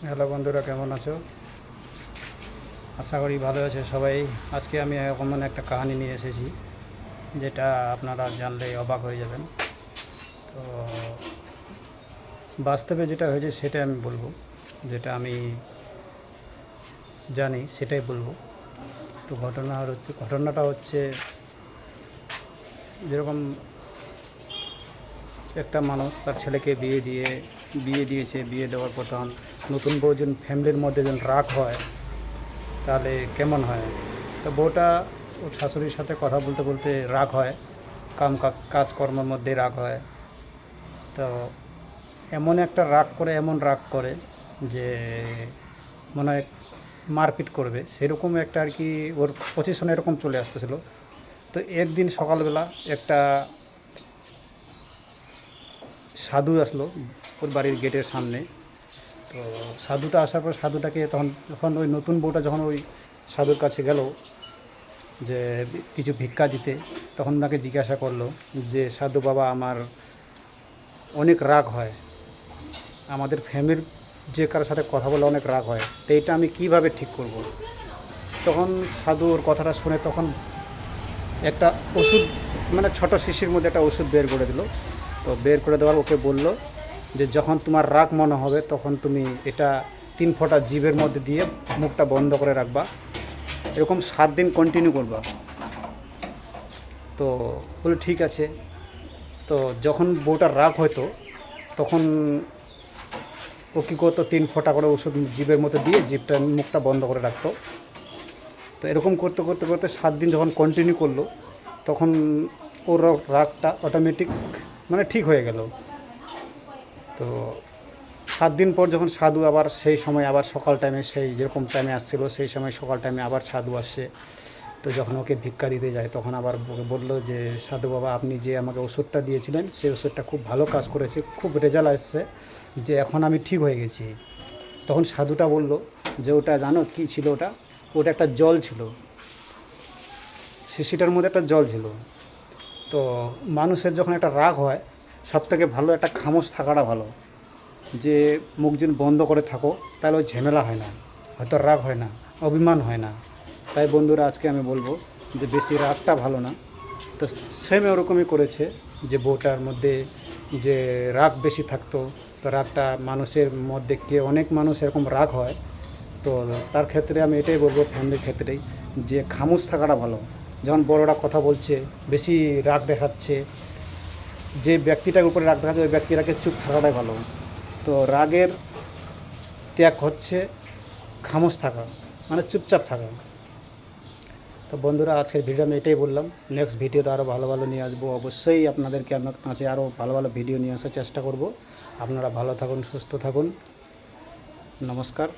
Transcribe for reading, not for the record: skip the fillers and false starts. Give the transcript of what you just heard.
Hello বন্ধুরা, কেমন আছো? আশা করি ভালো আছে সবাই। আজকে আমি এমন একটা কাহিনী নিয়ে এসেছি যেটা আপনারা জানলে অবাক হয়ে যাবেন। তো বাস্তবে যেটা হয়েছে সেটা আমি বলবো, যেটা আমি জানি সেটাই বলবো। তো ঘটনাটা হচ্ছে যেরকম একটা মানুষ তার ছেলেকে বিয়ে দিয়েছে। বিয়ে দেওয়ার পর তখন নতুন বউ যখন ফ্যামিলির মধ্যে যখন রাগ হয় তাহলে কেমন হয়। তো বউটা ওর শাশুড়ির সাথে কথা বলতে বলতে রাগ হয়, কাজকর্মের মধ্যে রাগ হয়। তো এমন রাগ করে যে মনে হয় মারপিট করবে, সেরকম একটা আর কি ওর পজিশনে এরকম চলে আসতেছিল। তো একদিন সকালবেলা একটা সাধু আসলো ওর বাড়ির গেটের সামনে। তো সাধুটা আসার পর সাধুটাকে যখন ওই নতুন বউটা যখন ওই সাধুর কাছে গেল যে কিছু ভিক্ষা দিতে, তখন ওনাকে জিজ্ঞাসা করলো যে সাধু বাবা, আমার অনেক রাগ হয়, আমাদের ফ্যামিলির যে কারোর সাথে কথা বলে অনেক রাগ হয়, তো এইটা আমি কিভাবে ঠিক করব। তখন সাধু ওর কথাটা শুনে তখন একটা ওষুধ, মানে ছোট শিশির মধ্যে একটা ওষুধ বের করে দিল। তো বের করে দেওয়ার ওকে বলল যে যখন তোমার রাগ মনে হবে তখন তুমি এটা 3 ফোঁটা জিভের মধ্যে দিয়ে মুখটা বন্ধ করে রাখবা, এরকম 7 দিন কন্টিনিউ করবা। তো বলে ঠিক আছে। তো যখন বউটার রাগ হতো তখন ও কী করতো, 3 ফোঁটা করে ওষুধ জিভের মধ্যে দিয়ে মুখটা বন্ধ করে রাখতো। তো এরকম করতে করতে করতে 7 দিন যখন কন্টিনিউ করলো তখন ওর রাগটা অটোমেটিক মানে ঠিক হয়ে গেল। তো 7 দিন পর যখন সাধু আবার সেই সময় আবার সকাল টাইমে সেই যেরকম টাইমে আসছিলো সেই সময় সকাল টাইমে আবার সাধু আসছে। তো যখন ওকে ভিক্ষা দিতে যায় তখন আবার ওকে বললো যে সাধু বাবা, আপনি যে আমাকে ওষুধটা দিয়েছিলেন সেই ওষুধটা খুব ভালো কাজ করেছে, খুব রেজাল্ট আসছে, যে এখন আমি ঠিক হয়ে গেছি। তখন সাধুটা বলল যে ওটা জানো কী ছিল, ওটা ওটা একটা জল ছিল, শিশিটার মধ্যে একটা জল ছিল। তো মানুষের যখন একটা রাগ হয় সবথেকে ভালো একটা খামোশ থাকাটা ভালো, যে মুখ যদি বন্ধ করে থাকো তাহলে ওই ঝামেলা হয় না, হয়তো রাগ হয় না, অভিমান হয় না। তাই বন্ধুরা, আজকে আমি বলবো যে বেশি রাগটা ভালো না। তো সেম ওরকমই করেছে, যে বউটার মধ্যে যে রাগ বেশি থাকতো। তো রাগটা মানুষের মধ্যে অনেক মানুষ এরকম রাগ হয়। তো তার ক্ষেত্রে আমি এটাই বলবো, ফ্যামিলির ক্ষেত্রেই, যে খামোশ থাকাটা ভালো। যখন বড়রা কথা বলছে, বেশি রাগ দেখাচ্ছে, যে ব্যক্তিটার উপরে রাগ দেখাচ্ছে ওই ব্যক্তিটাকে চুপ থাকাটাই ভালো। তো রাগের ত্যাগ হচ্ছে খামোশ থাকা, মানে চুপচাপ থাকা। তো বন্ধুরা, আজকের ভিডিও আমি এটাই বললাম। নেক্সট ভিডিওতে আরও ভালো ভালো নিয়ে আসবো, অবশ্যই আপনাদেরকে আমার কাছে আরও ভালো ভালো ভিডিও নিয়ে আসার চেষ্টা করব। আপনারা ভালো থাকুন, সুস্থ থাকুন। নমস্কার।